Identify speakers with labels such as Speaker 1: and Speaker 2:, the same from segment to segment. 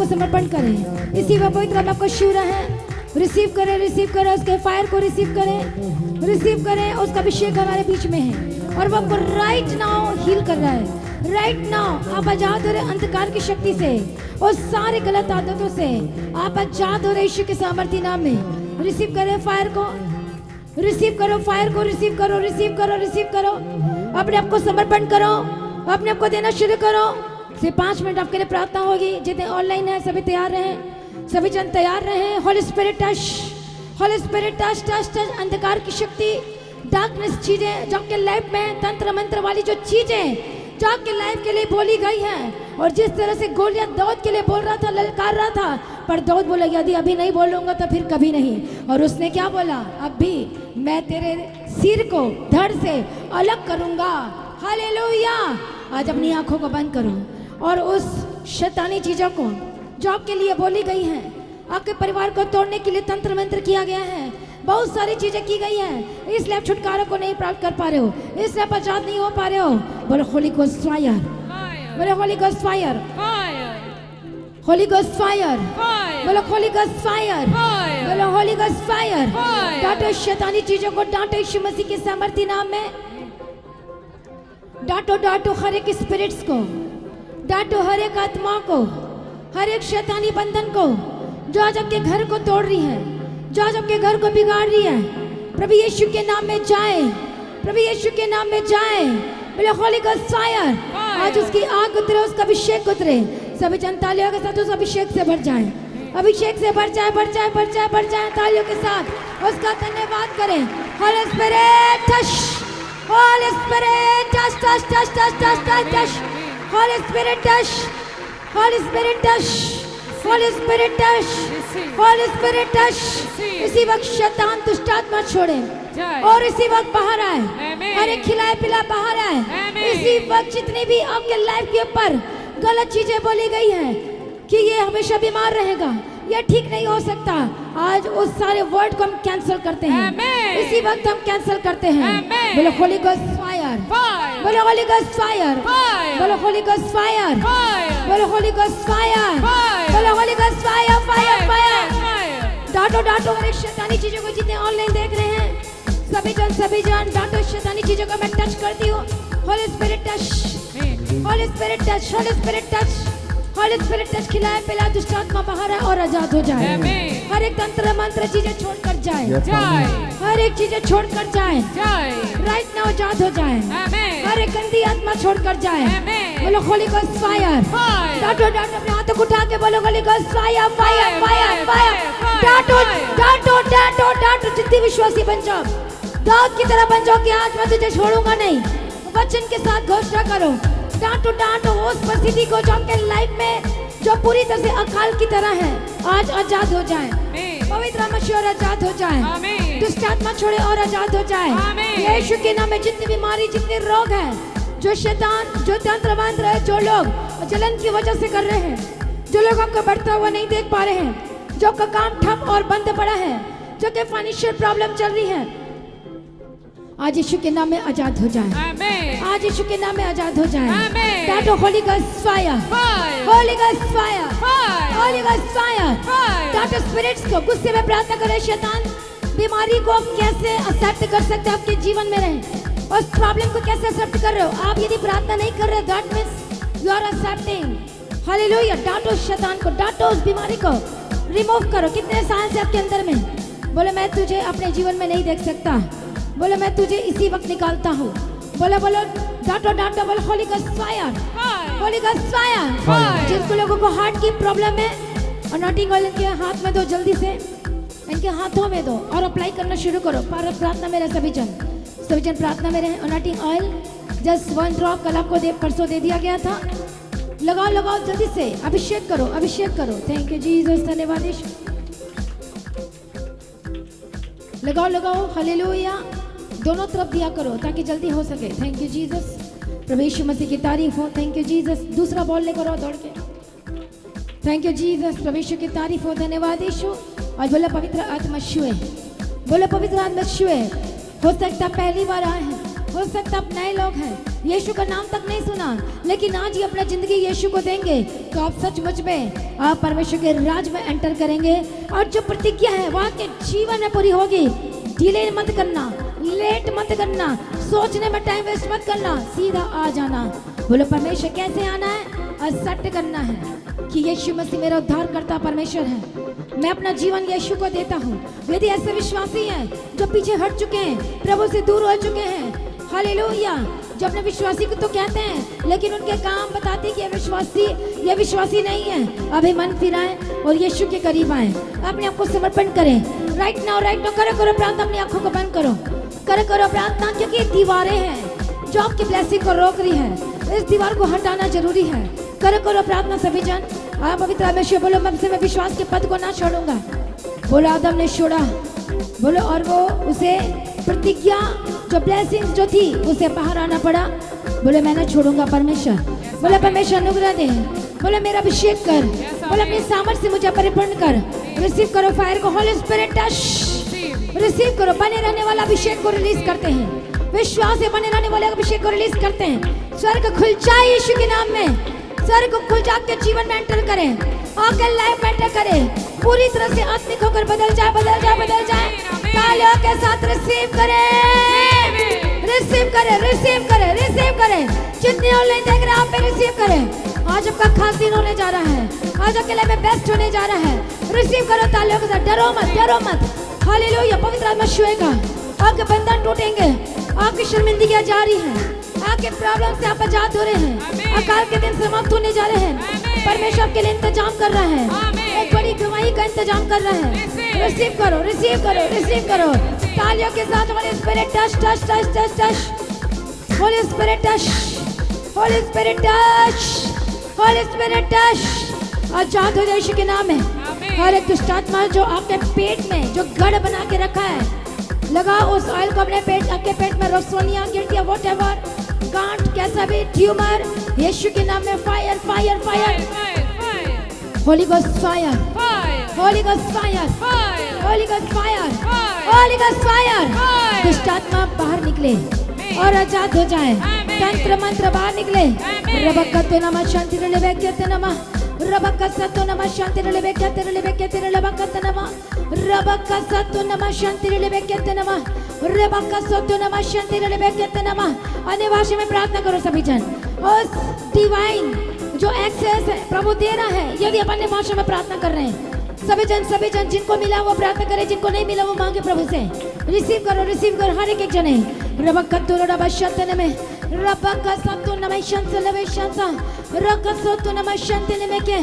Speaker 1: समर्पण करें। इसी में पवित्र आत्मा को छू रहे हैं। रिसीव करें उसके फायर को रिसीव करें। उसका अभिषेक हमारे बीच में है और वो आपको राइट नाउ हील कर रहा है। राइट नाउ आप आजाद हो रहे अंधकार की शक्ति से और सारे गलत आदतों से आप आजाद हो रहे यीशु के सामर्थ्य नाम में। रिसीव करें फायर को, रिसीव करो फायर को, रिसीव करो। अपने आप को समर्पण करो, अपने आप को देना शुरू करो। सिर्फ 5 मिनट आपके लिए प्रार्थना होगी। जितने ऑनलाइन है सभी तैयार रहें, सभी जन तैयार रहें। होली स्पिरिट टच अंधकार की शक्ति, डार्कनेस चीजें जो आपके लाइफ में तंत्र मंत्र वाली जो चीजें जो आपके लाइफ के लिए बोली गई हैं, और जिस तरह से गोलियत दाऊद के लिए बोल रहा था, ललकार रहा था, पर दाऊद बोला यदि अभी नहीं बोलूंगा तो फिर कभी नहीं। और उसने क्या बोला, अभी मैं तेरे सिर को धड़ से अलग करूंगा। हालेलुया। आज अपनी आंखों को बंद करो और उस शैतानी चीजों को जो आपके लिए बोली गई हैं, आपके परिवार को तोड़ने के लिए तंत्र मंत्र किया गया है, बहुत सारी चीजें की गई हैं, इसलिए आप छुटकारा को नहीं प्राप्त कर पा रहे हो, इसलिए आप आजाद नहीं हो पा रहे हो। बोलो होली गोस्ट फायर, बोलो Holy ghost fire, Holi ghost fire, बोलो होली गोस्ट फायर, बोलो होली गोस्ट फायर। डांटो शैतानी चीजों को, डांटो यीशु मसीह के सामर्थ्य नाम में। डांटो हर एक स्पिरिट्स को, डांटो हर एक आत्मा को, हर एक शैतानी बंधन को जो आज आपके घर को तोड़ रही है, जो आज आपके घर को बिगाड़ रही है। प्रभु यीशु के नाम में जाए, प्रभु यीशु के नाम में जाए। बोलो होली गोस्ट फायर। आज उसकी आग उतरे, उसका अभिषेक उतरे। सभी जन तालियों के साथ उस अभिषेक से भर जाए, अभिषेक से भर जाए तालियों के साथ उसका धन्यवाद करें। Holi spirit touch, holy spirit touch, holy spirit touch, holy spirit touch, holy spirit touch, holy spirit touch. इसी वक्त शैतान दुष्ट आत्मा छोड़े और इसी वक्त बाहर आए, हर एक खिलाए पिला बाहर आए। इसी वक्त जितनी भी आपके लाइफ के ऊपर गलत चीजें बोली गई हैं कि ये हमेशा बीमार रहेगा, ये ठीक नहीं हो सकता, आज उस सारे वर्ड को हम कैंसिल करते हैं। इसी वक्त हम कैंसिल करते हैं। बोलो होली गोस्ट फायर, बोलो होली गोस्ट फायर, बोलो होली गोस्ट फायर, बोलो होली गोस्ट फायर, बोलो Holy ghost fire, fire fire. डांटो हर एक शैतानी चीजों को, जितने ऑनलाइन देख रहे हैं सभी जन डांटो शैतानी चीजों को। मैं टच करती हूँ। Holi spirit touch, holy spirit touch, holy spirit touch, holy spirit touch. खिलाए पिलाए दुष्ट आत्मा बाहर है और आजाद हो जाए। हर एक तंत्र मंत्र चीजें छोड़कर जाए, हर एक चीजें छोड़कर जाए, राइट नाउ आजाद हो जाए। हर एक गंदी आत्मा छोड़कर जाए। बोलो होली गोस्ट फायर। डांटो अपने हाथों को उठा के बोलो Holy ghost fire, fire fire fire. डांटो जितनी विश्वासी बन जाओ, दाऊद की तरह बन जाओ कि आज मैं तुझे छोड़ूंगा नहीं। वचन के साथ घोषणा करो। डांटो उस परिस्थिति को जो आपके लाइफ में जो पूरी तरह से अकाल की तरह है, आज आजाद हो जाए। पवित्र आत्मा और आजाद हो जाए, दुष्ट आत्मा छोड़े और आजाद हो जाए। यीशु के नाम में जितनी बीमारी, जितने रोग हैं, जो शैतान, जो तंत्र मंत्र है, जो लोग जलन की वजह से कर रहे हैं, जो लोग आपको बढ़ता हुआ नहीं देख पा रहे हैं, जो का काम ठप और बंद पड़ा है, जो के फाइनेंशियल प्रॉब्लम चल रही है, आज यीशु के नाम में आजाद हो जाए। आज यीशु के नाम में आजाद हो जाए। डांटो Holy ghost fire, Holi ghost fire, Holi ghost fire. डांटो स्पिरिट्स को। गुस्से में प्रार्थना करें। शैतान बीमारी को आप कैसे एक्सेप्ट कर सकते हैं आपके जीवन में रहे, और प्रॉब्लम को कैसे एक्सेप्ट कर रहे हो। आप यदि प्रार्थना नहीं कर रहे, that means you are accepting. Hallelujah. डांटो शैतान को, डांटो उस बीमारी को, रिमूव करो। कितने साल से आपके अंदर में बोले मैं तुझे अपने जीवन में नहीं देख सकता, बोले मैं तुझे इसी वक्त निकालता हूँ। बोलो डांटो बोलो Holy ghost fire, Holi ghost fire. जिन लोगों को हार्ट की प्रॉब्लम है, अनॉटिंग ऑयल इनके हाथ में दो, जल्दी से इनके हाथों में दो और अप्लाई करना शुरू करो। प्रार्थना में रहे सभी जन प्रार्थना में रहे। अनॉटिंग ऑयल जस्ट 1 ड्रॉप कल आपको परसों दे दिया गया था। लगाओ जल्दी से। अभिषेक करो। थैंक यू जीसस, धन्यवाद यीशु। लगाओ। हालेलुया। दोनों तरफ दिया करो ताकि जल्दी हो सके। Thank you Jesus. प्रभु यीशु मसीह की तारीफ हो। Thank you Jesus. दूसरा बॉल लेकर आओ दौड़ के। Thank you Jesus. प्रभु यीशु की तारीफ हो। धन्यवाद यीशु। और बोलो पवित्र आत्मा छुए, बोलो पवित्र आत्मा छुए। हो सकता पहली बार आए हैं, हो सकता आप नए लोग हैं, यीशु का नाम तक नहीं सुना, लेकिन आज ही अपना जिंदगी यीशु को देंगे तो आप सचमुच में आप परमेश्वर के राज में एंटर करेंगे और जो प्रतिज्ञा है वहाँ के जीवन में पूरी होगी। डिले मत करना, लेट मत करना, सोचने में टाइम वेस्ट मत करना, सीधा आ जाना। बोलो परमेश्वर कैसे आना है? एक्सेप्ट करना है कि यीशु मसीह मेरा उद्धार करता परमेश्वर है, मैं अपना जीवन यीशु को देता हूँ। यदि ऐसे विश्वासी हैं जो पीछे हट चुके हैं, प्रभु से दूर हो चुके हैं, हालेलुया, जो अपने विश्वासी को तो कहते हैं लेकिन उनके काम बताते कि ये विश्वासी नहीं है, अभी मन फिराएं और यीशु के करीब आए, अपने आप को समर्पण करें। राइट नाउ करो प्रार्थना, अपनी आंखों को बंद करो प्रार्थना, क्योंकि दीवारें हैं जो आपकी ब्लेसिंग को रोक रही है, इस दीवार को हटाना जरूरी है। करो प्रार्थना सभी जन। आप पवित्र परमेश्वर बोलो, मैं विश्वास के पद को ना छोड़ूंगा। बोलो आदम ने छोड़ा, बोलो, और वो उसे प्रतिज्ञा जो ब्लेसिंग्स जो थी उसे बाहर आना पड़ा। बोले मैं ना छोड़ूंगा परमेश्वर। बोले परमेश्वर अनुग्रह दे, बोले मेरा अभिषेक कर, बोले अपनी सामर्थ्य से मुझे परिपूर्ण कर। रिसीव करो फायर को, होली स्पिरिट टच रिसीव करो। बने रहने वाला अभिषेक को रिलीज करते हैं, विश्वास से बने रहने वाले अभिषेक को रिलीज करते हैं। स्वर्ग खुल जाए यीशु के नाम में, स्वर्ग खुल जा के जीवन में एंटर करें, आकर लाइफ में एंटर करें, पूरी तरह से आत्मिक होकर बदल जाए। तालियों के साथ रिसीव करें। जितने ऑनलाइन देख रहे हैं आप पे रिसीव करें। आज आपका खास दिन होने जा रहा है, आज आपके लाइफ में बेस्ट होने जा रहा है। रिसीव करो तालियों के साथ, डरो मत। हालेलुया, पवित्र आत्मा छुएगा, आपके बंधन टूटेंगे, आपकी शर्मिंदगियां जारी है, आपके प्रॉब्लम से आप आजाद हो रहे हैं, अकाल के दिन समाप्त होने जा रहे हैं। परमेश्वर आपके लिए इंतजाम कर रहा है, एक बड़ी गवाही का इंतजाम कर रहा है। रिसीव करो तालियों के साथ। होली स्पिरिट टच आजाद हो जाए यीशु के नाम में। हर एक दुष्ट आत्मा जो आपके पेट में जो गढ़ बना के रखा है, लगा उस ऑयल को अपने आपके पेट में, रसोनिया गिरतिया व्हाटएवर, गांठ कैसा भी ट्यूमर, यीशु के नाम में फायर। Holi ghost fire. दुष्ट आत्मा बाहर निकले और आजाद हो जाए, तंत्र मंत्र बाहर निकले। रबक्कतो नमः शांति रलेबेक्यते नमः, रबक्कसतो नमः शांति रलेबेक्यते रबक्कत नमः, रबक्कसतो नमः शांति रलेबेक्यते नमः, रबक्कसतो नमः शांति रलेबेक्यते नमः। अन्य भाषा में प्रार्थना करो सभी जन। उस डिवाइन जो एक्सेस है प्रभु दे रहा है, यदि आप अन्य भाषा में प्रार्थना कर रहे हैं, सभी जन जिनको मिला वो प्रार्थना करे, जिनको नहीं मिला वो मांगे प्रभु से। रिसीव करो हर एक जने। रबक्कतो रबशतने में रबक्कसतो नमः शांति रलेबेक्यते रबक्कसतो नमः शांति रलेबेक्यते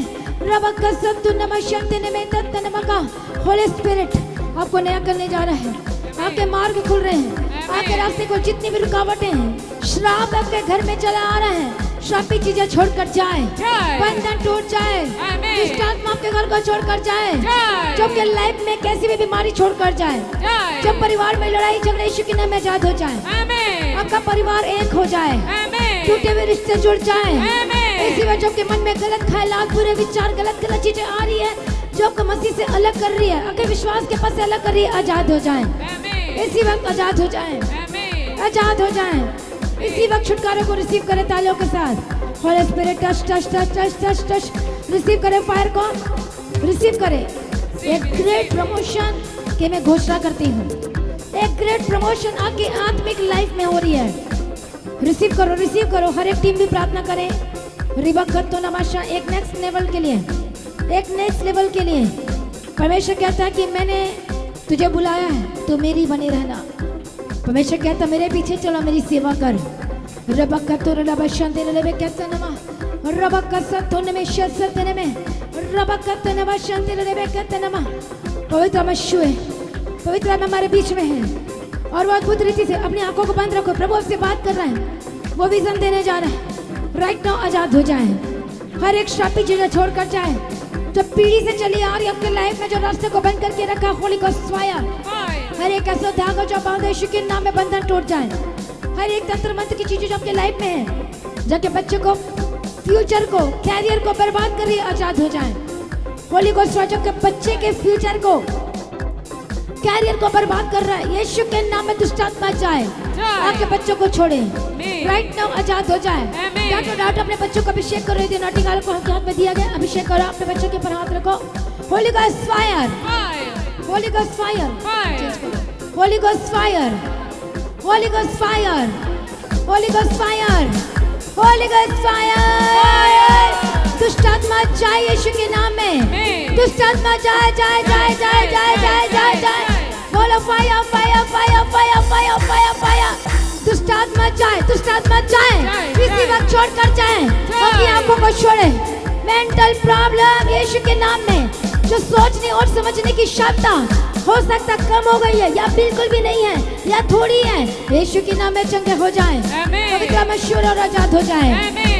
Speaker 1: रबक्कसतो नमः शांति रलेबेक्यते। होली स्पिरिट आपको नया करने जा रहा है, आपके मार्ग खुल रहे हैं, आपके रास्ते को जितनी भी रुकावटें हैं, श्राप आपके घर में चला आ रहा है, श्रापित चीजें छोड़कर जाए, बंधन टूट जाए, दुष्ट आत्मा आपके घर को छोड़कर जाए, जो आपके लाइफ में कैसी भी बीमारी छोड़कर जाए, जब परिवार में लड़ाई झगड़े यीशु के नाम में आजाद हो जाए, आपका परिवार एक हो जाए, टूटे हुए रिश्ते जुड़ जाए। इसी वजह के मन में गलत ख्यालात, बुरे विचार, गलत चीजें आ रही है जो आपको मसीह से अलग कर रही है, आपके विश्वास के पास से अलग कर रही है, आजाद हो जाए इसी वक्त, आजाद हो जाए इसी वक्त। छुटकारे को रिसीव करें तालियों के साथ। होली स्पिरिट टच रिसीव करें, फायर को रिसीव करें। एक ग्रेट प्रमोशन की मैं घोषणा करती हूँ, एक ग्रेट प्रमोशन आपकी आत्मिक लाइफ में हो रही है। रिसीव करो। हर एक टीम भी प्रार्थना करें। रिबक्कतो नमः, एक नेक्स्ट लेवल के लिए परमेश्वर कहता है कि मैंने तुझे बुलाया है तो मेरी बने रहना। परमेश्वर कहता मेरे पीछे चलो, मेरी सेवा कर। रबक्कतो रबशंते रलेबेक्यते नमः, रबक्कसतो नमः शांति में रबक्कतो नमः शांति रलेबेक्यते नमः। पवित्र आत्मा हमारे बीच में है और वो अद्भुत रीति से अपनी आंखों को बंद रखो। प्रभु आपसे बात कर रहा है, वो विजन देने जा रहा है। राइट नाउ आजाद हो जाए, हर एक श्रापित चीजें छोड़कर जाए जो पीढ़ी से चली आ रही आपके लाइफ में, जो रास्ते को बंद करके रखा। होली गोस्ट फायर, हर एक ऐसा धागा जो बांधे यीशु के नाम में बंधन टूट जाए। हर एक तंत्र मंत्र की चीजें जो आपके लाइफ में है, जाके बच्चे को, फ्यूचर को, कैरियर को बर्बाद कर रही, आजाद हो जाए। होली गोस्ट फायर, जो के बच्चे के फ्यूचर को, कैरियर को बर्बाद कर रहा है, यीशु के नाम में दुष्ट आत्मा जाए, आपके बच्चों को छोड़े, राइट नाउ आजाद हो जाए। डांटो डांटो, अपने बच्चों को अभिषेक करो। यदि नौटिकाल को हाथ में दिया गया, अभिषेक करो, अपने बच्चों के ऊपर हाथ रखो। Holi ghost fire, Holi ghost fire, Holi ghost fire, Holi ghost fire, Holi ghost fire, Holi ghost fire. दुष्ट आत्मा जाए यीशु के नाम में, दुष्ट आत्मा जाए जाए जाए जाए जाए जाए जाए जाए। बोलो fire fire fire fire fire fire fire. दुष्ट आत्मा जाए, दुष्ट आत्मा जाए, इसी वक्त छोड़ कर जाए, अपनी आंखों को छोड़े। मेंटल प्रॉब्लम यीशु के नाम में, जो सोचने और समझने की क्षमता हो सकता कम हो गई है या बिल्कुल भी नहीं है या थोड़ी है, यीशु के नाम में चंगे हो जाए, पवित्र मशहूर और आजाद हो जाए।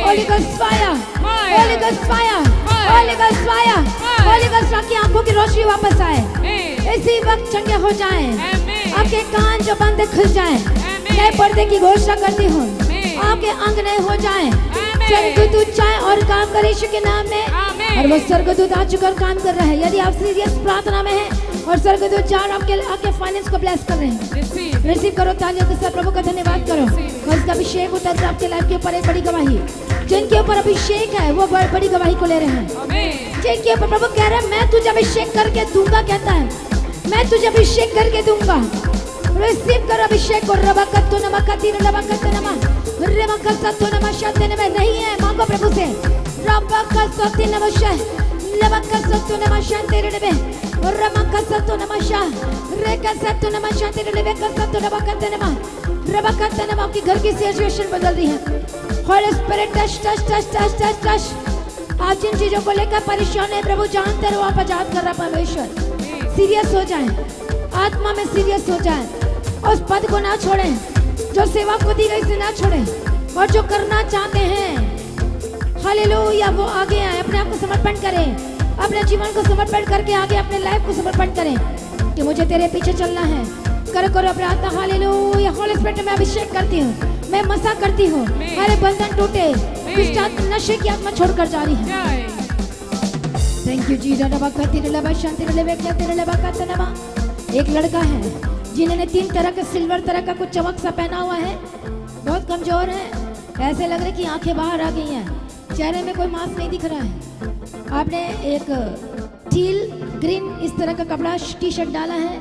Speaker 1: Holi ghost fire, Holi ghost fire, Holi ghost fire, Holi ghost, आपकी आंखों की रोशनी वापस आए, इसी वक्त चंगे हो जाए, आपके कान जो बंद खुल जाए। नए पर्दे की घोषणा करती हूँ, आपके अंग नए हो जाए। स्वर्गदूत जाए और काम करे यीशु के नाम में, और वो स्वर्गदूत आ चुका और काम कर रहा है। यदि आप सीरियस प्रार्थना में हैं और स्वर्गदूत जा आपके फाइनेंस को ब्लेस कर रहे हैं, रिसीव करो तालियों के साथ, प्रभु का धन्यवाद करो। और इसका अभिषेक उतर आपके लाइफ के ऊपर एक बड़ी गवाही, जिनके ऊपर अभिषेक है वो बड़ी गवाही को ले रहे हैं। जिनके ऊपर प्रभु कह रहे हैं मैं तुझे अभिषेक करके दूंगा, कहता है मैं तुझे अभिषेक करके दूंगा। रिसीव करो अभिषेक को। रबकत्तु नमकति रबकत्तु नमः रबकत्तु नमः शांति नमः नहीं है, मांगो प्रभु से। रबकत्तु नमः शांति रबकत्तु नमः शांति नमः रबकत्तु नमः शांति रेकत्तु नमः शांति रेकत्तु रबकत्तु नमः रबकत्तु नमः। आपके घर की सिचुएशन बदल रही है। Holi spirit touch touch touch touch touch touch. आप जिन चीजों को लेकर परेशान है प्रभु जानते रहो, आप आजाद कर रहा परमेश्वर। सीरियस हो जाए, आत्मा में सीरियस हो जाए, उस पद को ना छोड़ें जो सेवा को दी गई से ना छोड़ें, और जो करना चाहते हैं हालेलुया वो आगे आए, अपने आप को समर्पण करें, अपने जीवन को समर्पण करके आगे अपने लाइफ को समर्पण करें कि मुझे तेरे पीछे चलना है। करो प्रार्थना हालेलुया। होली स्पिरिट में अभिषेक करती हूँ, मैं मसा करती हूँ, हरे बंधन टूटे, दुष्ट नशे की आत्मा छोड़कर जा रही है। थैंक यू जी। एक लड़का है जिन्होंने 3 तरह का सिल्वर तरह का कुछ चमक सा पहना हुआ है, बहुत कमजोर है, ऐसे लग रहा है कि आंखें बाहर आ गई हैं, चेहरे में कोई मांस नहीं दिख रहा है। आपने एक टील ग्रीन इस तरह का कपड़ा टी शर्ट डाला है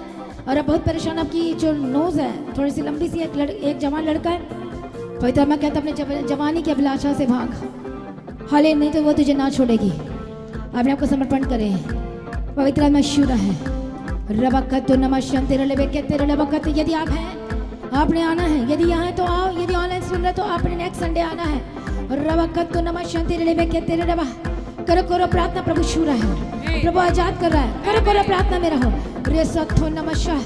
Speaker 1: और अब बहुत परेशान, आपकी जो नोज है थोड़ी सी लंबी सी, एक जवान लड़का है। पवित्र मैं कहता अपने जवानी की अभिलाषा से भाग, हाले नहीं तो वो तुझे ना छोड़ेगी। आपने आपको समर्पण करें, पवित्र में शुरा है। रबकत्तु नमः शांति रबकत्तु रबकत्तु। यदि आप हैं, आपने आना है, यदि यहाँ है तो आओ, यदि ऑनलाइन सुन रहे तो आपने नेक्स्ट संडे आना है। रबकत्तु नमः शांति रबकत्तु रबा। करो प्रार्थना, प्रभु शुरा है, प्रभु आजाद कर रहा है। करो प्रार्थना में रहो। रेसत्थु नमः शाह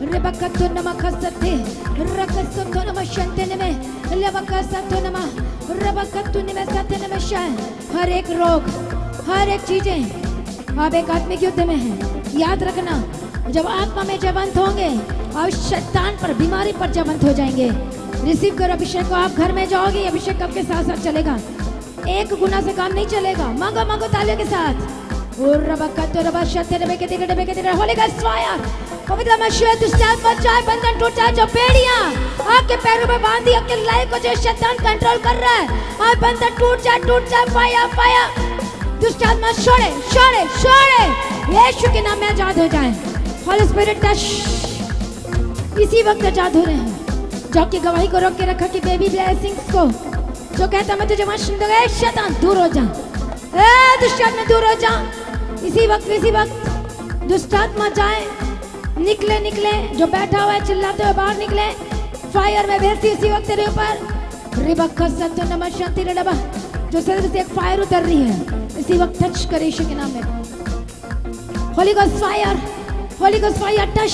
Speaker 1: रबकत्तु नमः खसते रकसत्थु नमः शांति नमः रबकसत्थु नमः रबकत्तु नमः सत्य नमः शाह। हर एक रोग, हर एक चीजें, आप एक आत्मिक युद्ध में हैं, याद रखना। जब आत्मा में जयवंत होंगे और शैतान पर, बीमारी पर जयवंत हो जाएंगे। रिसीव करो अभिषेक को। आप घर में जाओगे, अभिषेक आपके साथ साथ चलेगा, एक गुना से काम नहीं चलेगा। मांगो मांगो तालियों के साथ। और रबकत्तु रबा शत्ते रबे के दिगड़े होली गोस्ट फायर। पवित्र मशहूर दुष्ट आत्मा जाए, बंधन टूट जाए। जो बेड़ियां आपके पैरों में बांधी, आपके लाइफ को जो शैतान कंट्रोल कर रहा है, आप बंधन टूट जाए। Fire fire. दुष्ट आत्मा छोड़े छोड़े छोड़े, यीशु के नाम में आजाद हो जाए। होली स्पिरिट टच, इसी वक्त आजाद हो रहे हैं। जो आपकी गवाही को रोक के रखा कि बेबी ब्लेसिंग्स को, जो कहता मैं तुझे वहां सुन दूंगा, शैतान दूर हो जा, दुष्ट आत्मा दूर हो जा। इसी वक्त दुष्ट आत्मा जाए, निकले। जो बैठा हुआ है चिल्लाते हुए बाहर निकले। फायर में भेजती इसी वक्त तेरे ऊपर। रिबकसत्तु नमः शांति रबा। जो शरीर से एक फायर उतर रही है, इसी वक्त टच करे यीशु के नाम में। Holi ghost fire, Holi ghost fire touch,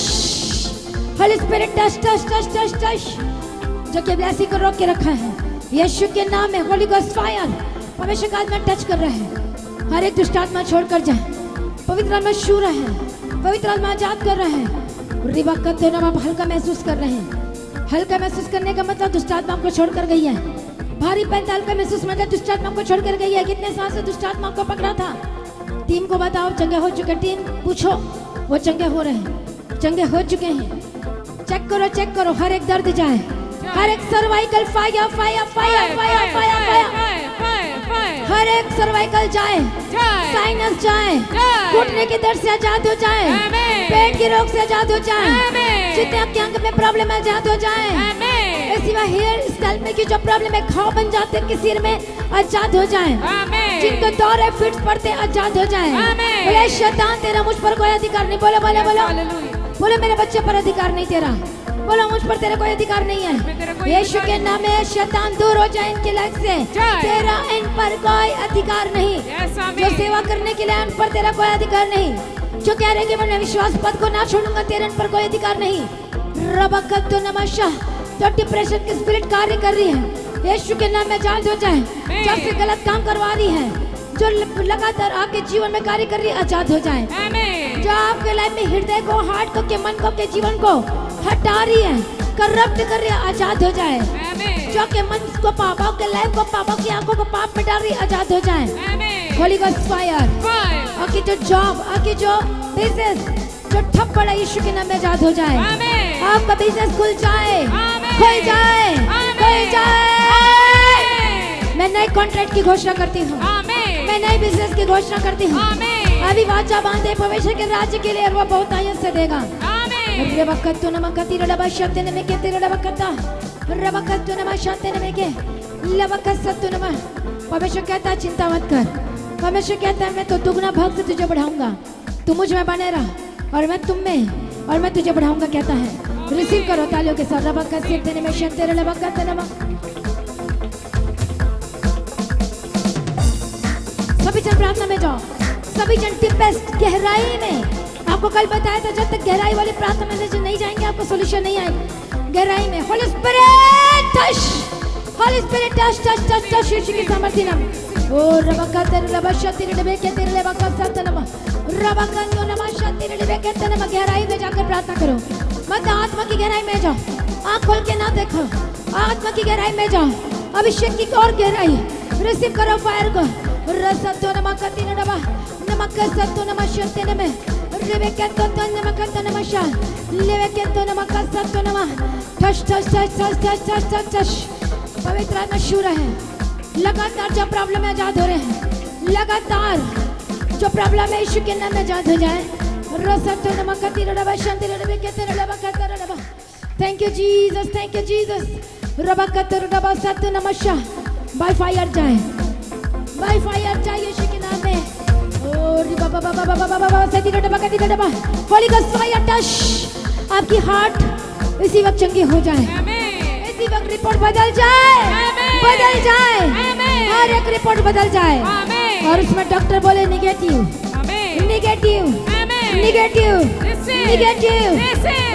Speaker 1: holy spirit touch touch touch touch touch. जो कि ब्लेसिंग को रोक के रखा है यीशु के नाम में। होली गोस्ट फायर परमेश्वर का आत्मा टच कर रहा है, हर एक दुष्ट आत्मा छोड़कर जाए। पवित्र आत्मा छू रहा है, पवित्र आत्मा आजाद कर रहा है। रिबकत्तु नमः हल्का महसूस कर रहे हैं। हल्का महसूस करने का मतलब दुष्ट आत्मा को छोड़कर गई है। भारी पैंत हल्का महसूस मतलब दुष्ट आत्मा को छोड़कर गई है। कितने साल से दुष्ट आत्मा को पकड़ा था? टीम को बताओ चंगे हो चुके, टीम पूछो, वो चंगे हो रहे हैं। चंगे हो चुके हैं। चेक करो हर एक दर्द जाए, हर एक cervical fire fire fire fire fire fire, हर एक सर्वाइकल जाए, साइनस जाए, घुटने के दर्द से आजाद हो जाए, पेट के रोग से आजाद हो जाए, जितने आपके अंग में प्रॉब्लम है आजाद हो जाए, सिवा हेयर स्टाइल में की जो प्रॉब्लम है, घाव बन जाते हैं सिर में, आजाद हो जाए, जिनको दौरे फिट्स पड़ते आजाद हो जाए। बोले शैतान तेरा मुझ पर कोई अधिकार नहीं। बोलो बोलो बोलो बोलो मेरे बच्चे पर अधिकार नहीं तेरा। बोलो मुझ पर तेरा कोई अधिकार नहीं है। यीशु के नाम में शैतान दूर हो जाए इनके लाइफ से। तेरा इन पर कोई अधिकार नहीं। जो सेवा करने के लिए उन पर तेरा कोई अधिकार नहीं। जो कह रहे कि मैं विश्वास पद को ना छोड़ूंगा, तेरे इन पर कोई अधिकार नहीं। रबकत नमस्कार। जो डिप्रेशन की स्पिरिट कार्य कर रही है, यीशु के नाम में आजाद हो जाए। जब से गलत काम करवा रही है, जो लगातार आपके जीवन में कार्य कर रही है, आजाद हो जाए। जो आपके लाइफ में हृदय को, हार्ट को, के मन को, के जीवन को हटा रही है, करप्ट कर रही है, आजाद हो जाए। जो के मन को, पापों के लाइफ को, पापों की आंखों को पाप में डाल रही है, आजाद हो जाए। Holi ghost fire. आपकी जो जॉब, आपकी जो बिजनेस जो ठप पड़ा, यीशु के नाम में आजाद हो जाए। आपका बिजनेस खुल जाए, खुल जाए, खुल जाए। मैं नए कॉन्ट्रैक्ट की घोषणा करती हूँ, मैं नए बिजनेस की घोषणा करती हूँ। अभी वाचा बांधे भविष्य के राज्य के लिए, और वो बहुत आयन से देगा। रबकत नमकती रबा शब्द ने में के तेरे रबकता रबकत नम शब्द ने में के लबकत सत्तु नम। भविष्य कहता है चिंता मत कर। भविष्य कहता है मैं तो दुगना भाग से तुझे बढ़ाऊंगा, तू मुझ में बने रह और मैं तुम में, और मैं तुझे बढ़ाऊंगा कहता है। रिसीव करो तालियों के साथ। रबकत सत्तु ने में शब्द तेरे रबकत नम। सभी जन प्रार्थना में जाओ, सभी जन डीपेस्ट गहराई में। आपको कल बताया था जब तक गहराई वाली प्रार्थना में नहीं जाएंगे आपको सोल्यूशन नहीं आएगी। गहराई में holy spirit touch, holy spirit touch touch touch touch यीशु की सामर्थ्य नाम। ओ रबका तेरे रबा शक्ति रे बे के तेरे ले बका सतनम रबका नो नमा शक्ति रे बे के तेरे में गहराई में जाकर प्रार्थना करो। मत आत्मा की गहराई में जाओ, आंख खोल के ना देखो, आत्मा की गहराई में जाओ। अभिषेक की और गहराई रिसीव करो फायर को। रसतो नमक तीन डबा नमक सतो नमक शक्ति नमे लेवे के तो नमक नमशा लेवे के तो नमक सतो नमक touch touch touch touch touch touch touch touch. पवित्र आत्मा शुरू है। लगातार जो प्रॉब्लम है आजाद हो रहे हैं, लगातार जो प्रॉब्लम है यीशु के नाम में आजाद हो जाए। रसतो नमक तीन डबा शांति लेवे के तेरे डबा का तेरे डबा। Thank you Jesus, thank you Jesus. रबा का तेरे डबा सतो नमशा बाय फायर जाए, बाय फायर चाहिए यीशु के नाम में। और बाबा बाबा बाबा बाबा बाबा से तीन डबा का तीन डबा होली गोस्ट फायर टच। आपकी हार्ट इसी वक्त चंगी हो जाए, इसी वक्त रिपोर्ट बदल जाए, बदल जाए, हर एक रिपोर्ट बदल जाए। और उसमें डॉक्टर बोले negative negative negative negative,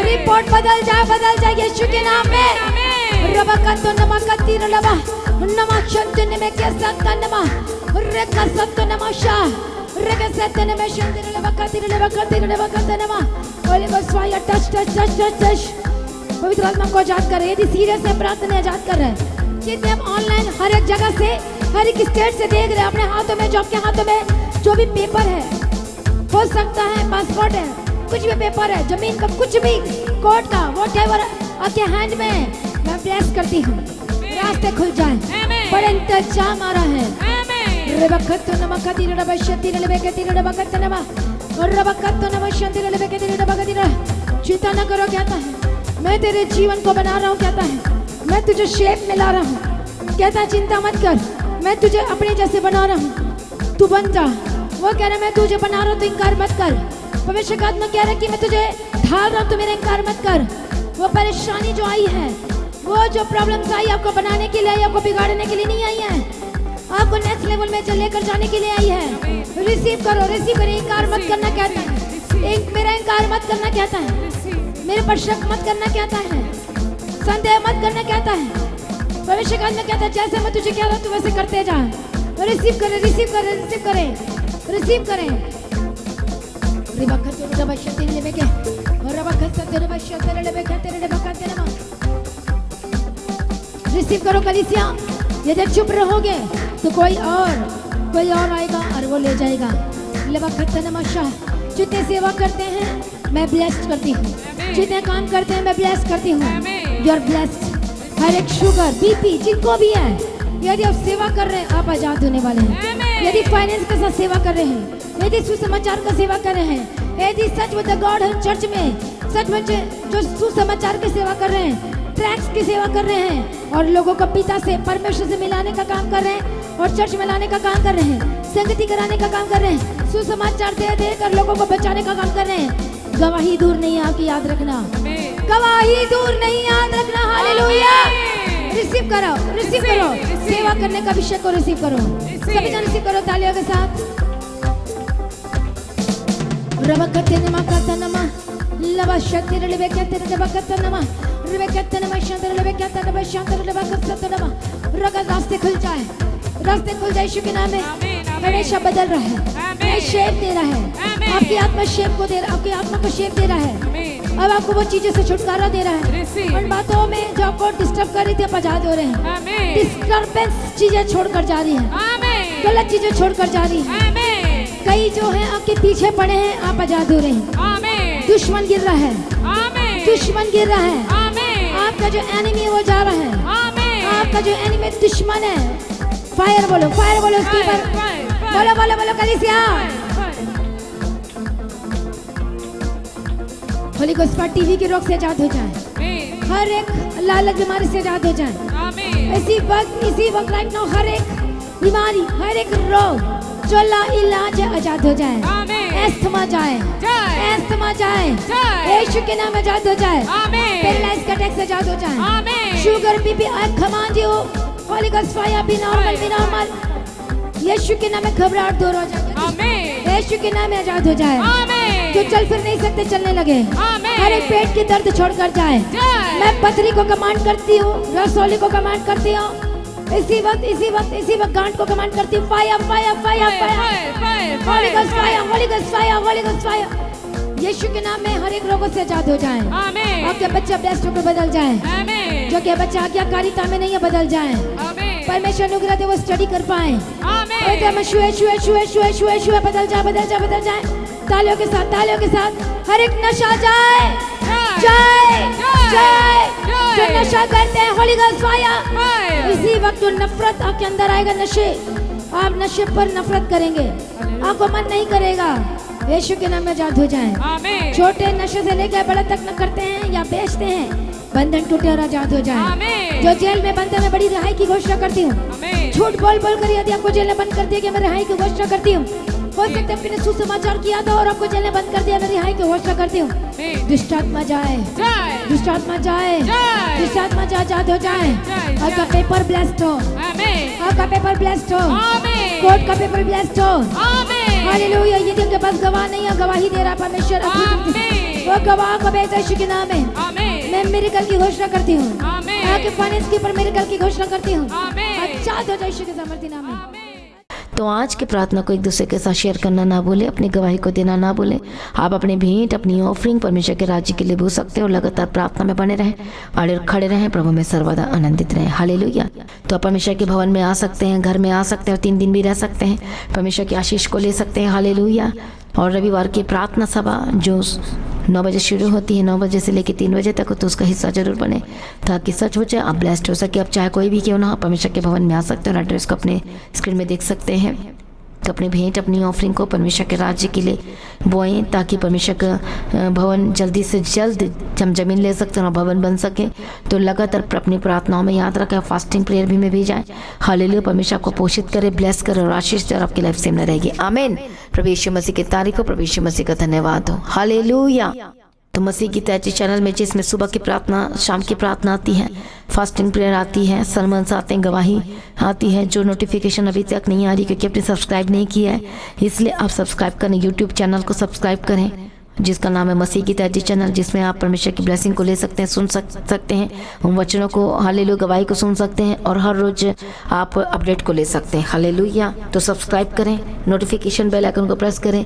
Speaker 1: report बदल जाए यीशु के नाम में। रबा का तो नमक तीन डबा नमक शब्द में के सत्ता नमा रेका सत्ता नमशा रेका सत्ता में शब्द ने बकती नमा Holi ghost fire touch touch touch touch touch. पवित्र आत्मा को आजाद कर रहे हैं। यदि सीरियस है प्रार्थना आजाद कर रहे हैं। जितने हम ऑनलाइन हर एक जगह से, हर एक स्टेट से देख रहे हैं, अपने हाथों में, जो आपके हाथों में जो भी पेपर है, हो सकता है पासपोर्ट है, कुछ भी पेपर है, जमीन का कुछ भी, कोर्ट का, व्हाटएवर आपके हैंड में, मैं ब्लेस करती हूँ। रास्ते खुल जाए, बड़े इंतजाम आ रहा है। रबकत नमक तीन डबा शक्ति लेवे के तीन डबा कत नमा और रबकत नमक शक्ति लेवे के तीन डबा कत। चिंता न करो कहता है, मैं तेरे जीवन को बना रहा हूँ कहता है, मैं तुझे शेप में ला रहा हूँ कहता है। चिंता मत कर, मैं तुझे अपने जैसे बना रहा हूँ, तू बन जा। वो कह रहा है मैं तुझे बना रहा हूँ तो इनकार मत कर। भविष्य का आत्मा कह रहा है कि मैं तुझे ढाल रहा हूँ तो मेरा इनकार मत कर। वो परेशानी जो आई है, वो जो प्रॉब्लम्स आई, आपको बनाने के लिए आई, आपको बिगाड़ने के लिए नहीं आई है, आपको नेक्स्ट लेवल में लेकर जाने के लिए आई है। रिसीव करो, रिसीव करो। इनकार मत करना कहता है, मेरा इनकार मत करना कहता है, मेरे पर शक मत करना कहता है, संदेह मत करना कहता है। भविष्य काल में कहता है जैसे मैं तुझे कह रहा हूँ तू वैसे करते जा। रिसीव करें, रिसीव करें, रिसीव करें, रिसीव करें। रिसीव करो कलीसिया। यदि चुप रहोगे तो कोई और आएगा और वो ले जाएगा। जितने सेवा करते हैं मैं ब्लेस्ड करती हूँ। जितने काम करते हैं मैं ब्लेस करती हूँ। You are blessed. हर एक शुगर बीपी जिनको भी है, यदि आप सेवा कर रहे हैं आप आजाद होने वाले हैं। यदि फाइनेंस के साथ सेवा कर रहे हैं, यदि सुसमाचार का सेवा कर रहे हैं, यदि सच में द गॉड है चर्च में सच में जो सुसमाचार की सेवा कर रहे हैं, ट्रैक्स की सेवा कर रहे हैं और लोगों को पिता से परमेश्वर से मिलाने का काम कर रहे हैं और चर्च में लाने का काम कर रहे हैं, संगति कराने का काम कर रहे हैं, सुसमाचार दे देकर लोगों को बचाने का काम कर रहे हैं, गवाही दूर नहीं है आपकी, याद रखना। गवाही दूर नहीं, याद रखना। हालेलुया। रिसीव करो, रिसीव करो। सेवा करने का विषय को रिसीव करो। सभी जन रिसीव करो तालियों के साथ। रबकतनमा कतनमा लबा शक्ति रलबे कहते रबकतनमा रबे कहते शांतर रलबे कहते रबे शांतर रलबे कहते रगा रास्ते खुल जाए, रास्ते खुल जाए। यीशु के नाम में हमेशा बदल रहा है, नए शेप दे रहा है, आपकी आत्मा शेप को दे रहा है, आपकी आत्मा को शेप दे रहा है। अब आपको वो चीजों से छुटकारा दे रहा है। उन बातों में जो आपको डिस्टर्ब कर रही थी आप आजाद हो रहे हैं। डिस्टर्बेंस चीजें छोड़कर जा रही है, गलत चीजें छोड़कर जा रही है। कई जो है आपके पीछे पड़े हैं, आप आजाद हो रहे हैं। दुश्मन गिर रहा है, दुश्मन गिर रहा है। आपका जो एनिमी है वो जा रहा है। आपका जो एनिमी दुश्मन है, फायर बोलो, फायर बोलो उसके ऊपर, बोलो बोलो बोलो कलीसिया। होली गोस्ट पर टीवी के रोग से आजाद हो जाए, हर एक लालच बीमारी से आजाद हो जाए। इसी वक्त राइट नाउ हर एक बीमारी, हर एक रोग जो ला इलाज आजाद हो जाए। एस्थमा जाए, एस्थमा जाए, यीशु के नाम आजाद हो जाए। पैरालाइज का अटैक से आजाद हो जाए। शुगर बीपी खमान जी हो, holy ghost fire be normal, be normal. यीशु के नाम में घबराहट दूर हो जाए, यीशु के नाम में आजाद हो जाए। जो चल फिर नहीं सकते चलने लगे, हर एक पेट की दर्द छोड़कर जाए। मैं पथरी को कमांड करती हूँ, रसौली को कमांड करती हूँ, इसी वक्त गांठ को कमांड करती हूँ। Fire fire fire fire, Holi ghost fire, Holi ghost fire, Holi ghost fire. यीशु के नाम में हर एक रोगों से आजाद हो जाए। आपके बच्चे ब्लेस्ड होकर बदल जाए, जो के बच्चे आज्ञाकारिता में नहीं है बदल जाए। परमेश्वर अनुग्रह दे वो स्टडी कर पाए, शुए शुए शुए शुए शुए शुए बदल जाए, बदल जाए, बदल जाए। तालियों के साथ, तालियों के साथ हर एक नशा जाए, जाए, जाए। जो नशा करते हैं होली गोस्ट फायर, इसी वक्त जो नफरत आपके अंदर आएगा, नशे, आप नशे पर नफरत करेंगे, आपको मन नहीं करेगा। यीशु के नाम में आजाद हो जाएं। छोटे नशे से लेकर बड़े तक न करते हैं या बेचते हैं, बंधन टूटे और आजाद हो जाएं। जो जेल में बंद है मैं बड़ी रिहाई की घोषणा करती हूँ। झूठ बोल बोल कर यदि आपको जेल में बंद कर दिया कि मैं रिहाई की घोषणा करती हूँ, हो सकता है आपने सुसमाचार किया था और आपको जेल में बंद कर दिया, मैं रिहाई की घोषणा करती हूँ। दुष्टात्मा जाए, दुष्टात्मा जाए, दुष्टात्मा जाए, आजाद हो जाए। आपका पेपर ब्लेस्ड हो, आपका पेपर ब्लेस्ड हो, कोर्ट का पेपर ब्लेस्ड हो। हालेलुया। यदि उनके पास गवाह नहीं है, गवाही दे रहा परमेश्वर, वो गवाह को भेज यीशु के नाम में। मैं मिरेकल की घोषणा करती हूँ, आपके फाइनेंस के ऊपर मिरेकल की घोषणा करती हूँ। आजाद हो जाए यीशु के सामर्थ्य नाम में।
Speaker 2: तो आज की प्रार्थना को एक दूसरे के साथ शेयर करना ना भूलें, अपनी गवाही को देना ना भूलें। आप अपने भेंट, अपनी ऑफरिंग परमेश्वर के राज्य के लिए भूल सकते हैं और लगातार प्रार्थना में बने रहें, अड़े खड़े रहें, प्रभु में सर्वदा आनंदित रहें। हालेलुया। तो आप परमेश्वर के भवन में आ सकते हैं, घर में आ सकते हैं और 3 दिन भी रह सकते हैं, परमेश्वर की आशीष को ले सकते हैं। हालेलुया। और रविवार की प्रार्थना सभा जो 9 बजे शुरू होती है, 9 बजे से लेकर 3 बजे तक, तो उसका हिस्सा जरूर बने ताकि सच हो जाए, आप ब्लेस्ड हो सके। आप चाहे कोई भी क्यों ना, परमेश्वर के भवन में आ सकते हैं और एड्रेस को अपने स्क्रीन में देख सकते हैं। तो अपने भेंट, अपनी ऑफरिंग को परमेश्वर के राज्य के लिए बोएं ताकि परमेश्वर का भवन जल्दी से जल्द हम जमीन ले सकते हैं और भवन बन सके। तो लगातार अपनी प्रार्थनाओं में याद रखें, फास्टिंग प्रेयर भी में भी जाएं। हालेलुया। परमेश्वर को पोषित करे, ब्लेस करे और आशीष दे और आपकी लाइफ सेम न रहेगी। आमीन। प्रभु यीशु मसीह की तारीफ हो, प्रभु यीशु मसीह का धन्यवाद हो। हालेलुया। तो मसीह की तैयारी चैनल में जिसमें सुबह की प्रार्थना, शाम की प्रार्थना आती है, फास्टिंग प्रेयर आती है, सरमन्स आते हैं, गवाही आती है। जो नोटिफिकेशन अभी तक नहीं आ रही क्योंकि आपने सब्सक्राइब नहीं किया है, इसलिए आप सब्सक्राइब करें, यूट्यूब चैनल को सब्सक्राइब करें जिसका नाम है मसीह की तैयारी चैनल, जिसमें आप परमेश्वर की ब्लेसिंग को ले सकते हैं, सुन सकते हैं, उन वचनों को, हालेलुया, गवाही को सुन सकते हैं और हर रोज आप अपडेट को ले सकते हैं। हालेलुया। तो सब्सक्राइब करें, नोटिफिकेशन बेल आइकन को प्रेस करें।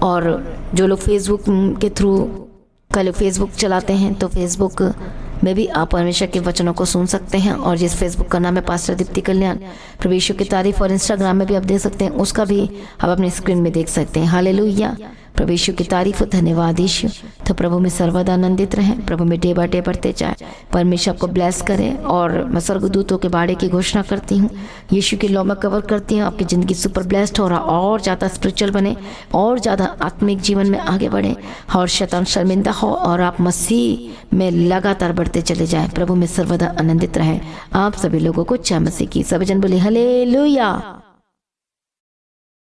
Speaker 2: और जो लोग फेसबुक के थ्रू कल फेसबुक चलाते हैं तो फेसबुक में भी आप परमेश्वर के वचनों को सुन सकते हैं। और जिस फेसबुक का नाम है पास्टर दीप्ति कल्याण, प्रभु यीशु की तारीफ, और इंस्टाग्राम में भी आप देख सकते हैं, उसका भी आप अपनी स्क्रीन में देख सकते हैं। हालेलुया। प्रभु यीशु की तारीफ और धन्यवाद यीशु। तो प्रभु में सर्वदा आनंदित रहें, प्रभु में डे बाय डे बढ़ते जाए। परमेश्वर आपको ब्लेस करे। और मैं स्वर्गदूतों के बाड़े की घोषणा करती हूँ, यीशु की लौ में कवर करती हूँ। आपकी ज़िंदगी सुपर ब्लेस्ड हो रहा, और ज़्यादा स्पिरिचुअल बने, और ज़्यादा आत्मिक जीवन में आगे बढ़े, और शैतान शर्मिंदा हो, और आप मसीह में लगातार बढ़ते चले जाएं। प्रभु में सर्वदा आनंदित रहे। आप सभी लोगों को जय मसीह की। सभी जन बोले हालेलुया।